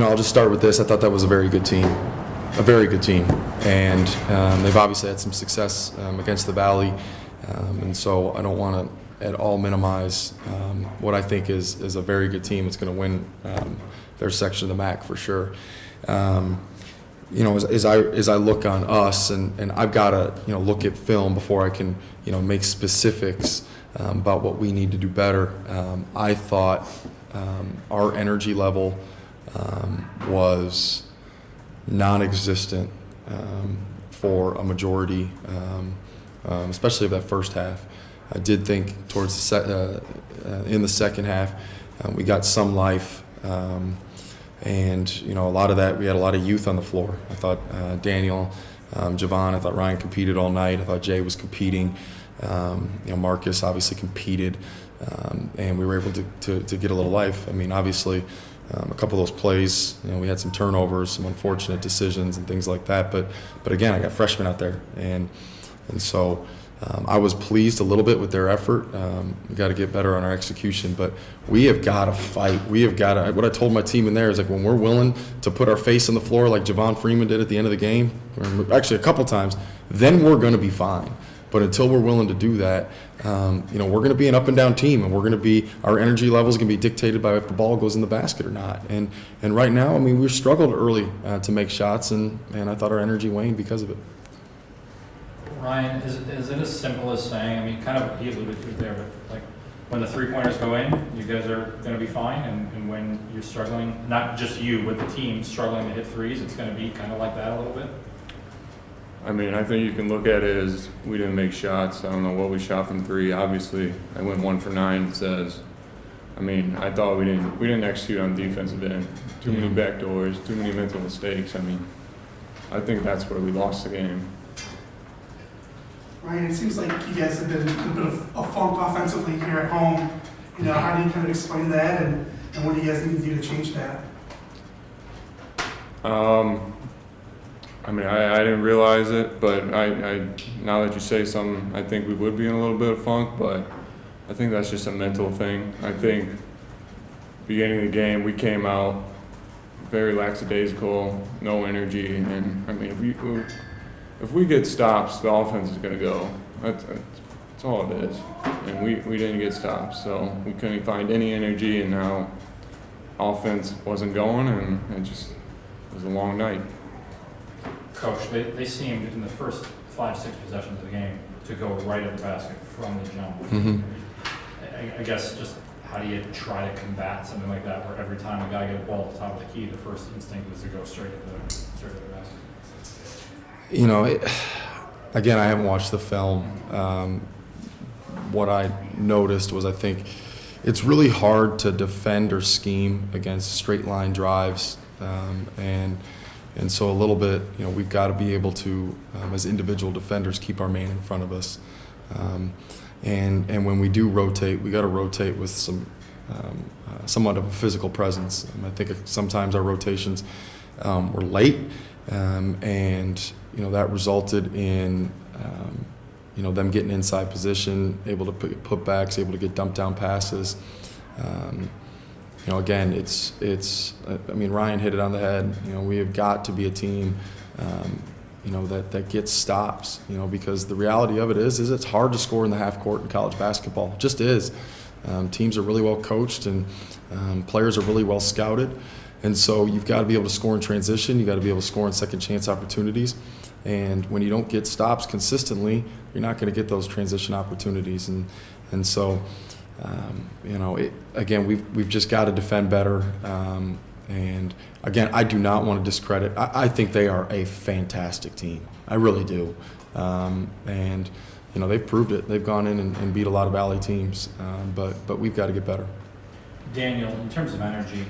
I'll just start with this. I thought that was a very good team. And they've obviously had some success against the Valley, and so I don't want to at all minimize what I think is a very good team that's going to win their section of the MAC for sure. As I look on us, and I've got to look at film before I can make specifics about what we need to do better. I thought our energy level was non-existent for a majority, especially of that first half. I did think towards in the second half we got some life, and a lot of that, we had a lot of youth on the floor. I thought Daniel, Javon, I thought Ryan competed all night. I thought Jay was competing. Marcus obviously competed, and we were able to get a little life. I mean, obviously, a couple of those plays, we had some turnovers, some unfortunate decisions and things like that. But again, I got freshmen out there, and so I was pleased a little bit with their effort. We got to get better on our execution, but we have got to fight. We have got to. What I told my team in there is like, when we're willing to put our face on the floor like Javon Freeman did at the end of the game, or actually a couple times, then we're going to be fine. But until we're willing to do that, we're going to be an up and down team, and our energy levels are going to be dictated by if the ball goes in the basket or not. And right now, we struggled early to make shots, and I thought our energy waned because of it. Ryan, is it as simple as saying, kind of he alluded to it there, but like when the three-pointers go in, you guys are going to be fine, and when you're struggling, not just you, but the team struggling to hit threes, it's going to be kind of like that a little bit? I think you can look at it as we didn't make shots. I don't know what we shot from three. Obviously, I went 1 for 9. It says, I thought we didn't execute on defensive end. Too many backdoors, too many mental mistakes. I think that's where we lost the game. Ryan, it seems like you guys have been in a bit of a funk offensively here at home. How do you kind of explain that, and what do you guys need to do to change that? I didn't realize it, but I now that you say something, I think we would be in a little bit of funk, but I think that's just a mental thing. I think beginning of the game, we came out very lackadaisical, no energy, and if we get stops, the offense is going to go. That's all it is. And we didn't get stops, so we couldn't find any energy, and now offense wasn't going, and it was a long night. Coach, they seemed in the first 5-6 possessions of the game to go right at the basket from the jump. Mm-hmm. I guess just how do you try to combat something like that, where every time a guy gets a ball at the top of the key, the first instinct is to go straight at the basket? Again, I haven't watched the film. What I noticed was I think it's really hard to defend or scheme against straight line drives, and so a little bit, we've got to be able to, as individual defenders, keep our man in front of us. And when we do rotate, we got to rotate with somewhat of a physical presence. I think sometimes our rotations were late, and that resulted in them getting inside position, able to put putbacks, able to get dumped down passes. Again, Ryan hit it on the head. We have got to be a team, that gets stops, because the reality of it is it's hard to score in the half court in college basketball. It just is. Teams are really well coached, and players are really well scouted. And so you've got to be able to score in transition. You've got to be able to score in second chance opportunities. And when you don't get stops consistently, you're not going to get those transition opportunities. And so, again, we've just got to defend better. And again, I do not want to discredit. I think they are a fantastic team. I really do. And they've proved it. They've gone in and beat a lot of Valley teams. But we've got to get better. Daniel, in terms of energy,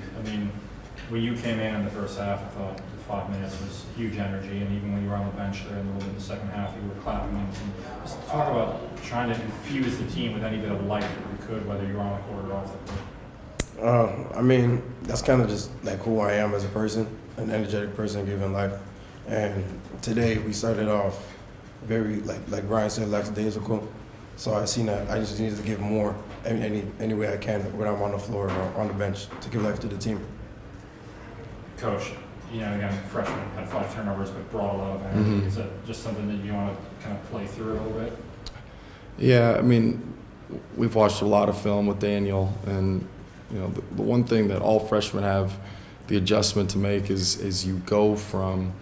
when you came in the first half, I thought the 5 minutes was huge energy, and even when you were on the bench there in the middle of the second half, you were clapping. And just talk about trying to infuse the team with any bit of life that we could, whether you're on the court or off the court. That's kind of just like who I am as a person, an energetic person given life. And today we started off very, like Ryan said, lackadaisical. So I seen that I just needed to give more any way I can when I'm on the floor or on the bench to give life to the team. Coach, again, freshman had 5 turnovers, but brought a lot of energy. Mhm. Is that just something that you want to kind of play through a little bit? Yeah, I mean, we've watched a lot of film with Daniel, and the one thing that all freshmen have the adjustment to make is you go from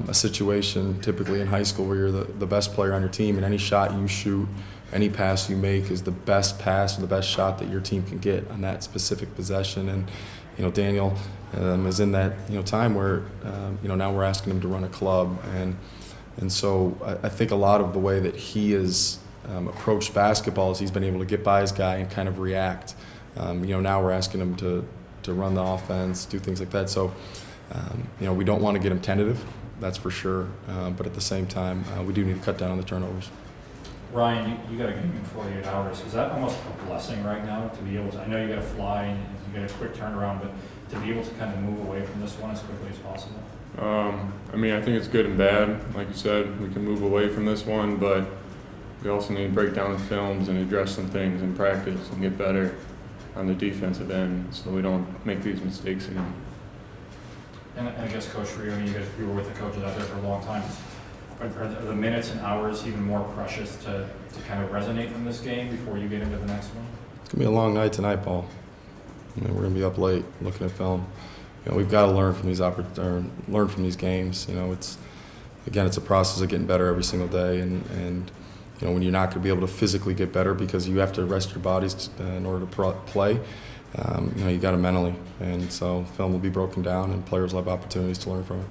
a situation typically in high school where you're the best player on your team, and any shot you shoot, any pass you make is the best pass or the best shot that your team can get on that specific possession. And Daniel is in that time where now we're asking him to run a club, and so I think a lot of the way that he is approached basketball is he's been able to get by his guy and kind of react. Now we're asking him to run the offense, do things like that. So we don't want to get him tentative, that's for sure. But at the same time, we do need to cut down on the turnovers. Ryan, you got a game in 48 hours. Is that almost a blessing right now to be able to? I know you got to fly and you got a quick turnaround, but to be able to kind of move away from this one as quickly as possible. I think it's good and bad. Like you said, we can move away from this one, but we also need to break down the films and address some things in practice and get better on the defensive end so we don't make these mistakes again. And I guess, Coach, for you, you were with the coaches out there for a long time. Are the minutes and hours even more precious to kind of resonate from this game before you get into the next one? It's going to be a long night tonight, Paul. We're going to be up late looking at film. We've got to learn from these games. It's a process of getting better every single day, and when you're not going to be able to physically get better because you have to rest your bodies in order to play, you got to mentally. And so film will be broken down, and players will have opportunities to learn from it.